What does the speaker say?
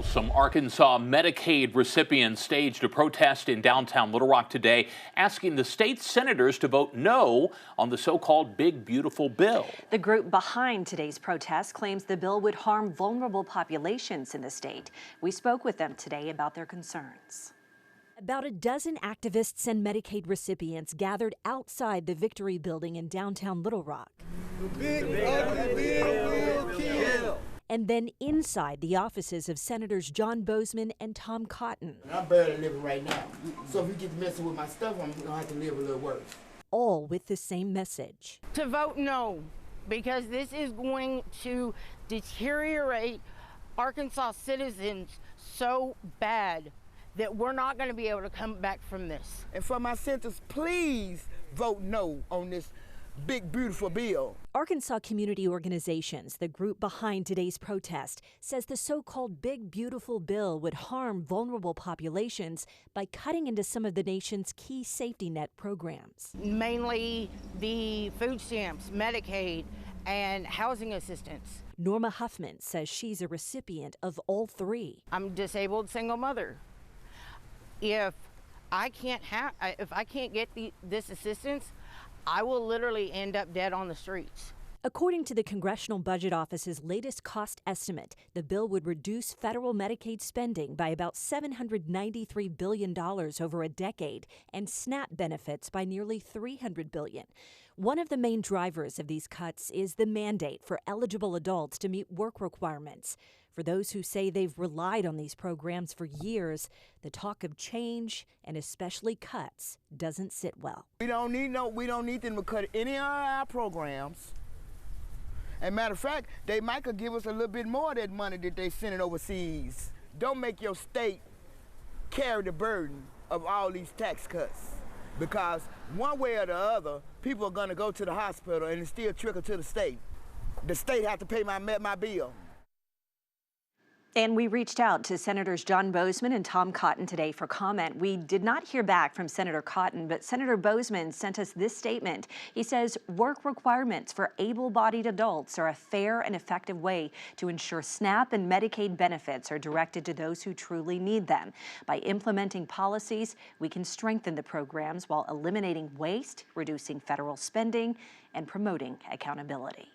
Well, some Arkansas Medicaid recipients staged a protest in downtown Little Rock today, asking the state senators to vote no on the so-called Big Beautiful Bill. The group behind today's protest claims the bill would harm vulnerable populations in the state. We spoke with them today about their concerns. About a dozen activists and Medicaid recipients gathered outside the Victory Building in downtown Little Rock. The big ugly bill will kill. And then inside the offices of Senators John Boozman and Tom Cotton. I'm barely living right now, so if you get messing with my stuff, I'm gonna have to live a little worse. All with the same message. To vote no, because this is going to deteriorate Arkansas citizens so bad that we're not going to be able to come back from this. And for my senators, please vote no on this big, beautiful bill. Arkansas Community Organizations, the group behind today's protest, says the so-called Big Beautiful Bill would harm vulnerable populations by cutting into some of the nation's key safety net programs. Mainly the food stamps, Medicaid, and housing assistance. Norma Huffman says she's a recipient of all three. I'm a disabled single mother. If I can't get this assistance, I will literally end up dead on the streets. According to the Congressional Budget Office's latest cost estimate, the bill would reduce federal Medicaid spending by about $793 billion over a decade and SNAP benefits by nearly $300 billion. One of the main drivers of these cuts is the mandate for eligible adults to meet work requirements. For those who say they've relied on these programs for years, the talk of change and especially cuts doesn't sit well. We don't need them to cut any of our programs. And matter of fact, they might could give us a little bit more of that money that they send it overseas. Don't make your state carry the burden of all these tax cuts. Because one way or the other, people are gonna go to the hospital and it still trickle to the state. The state have to pay my bill. And we reached out to Senators John Boozman and Tom Cotton today for comment. We did not hear back from Senator Cotton, but Senator Boozman sent us this statement. He says work requirements for able-bodied adults are a fair and effective way to ensure SNAP and Medicaid benefits are directed to those who truly need them. By implementing policies, we can strengthen the programs while eliminating waste, reducing federal spending, and promoting accountability.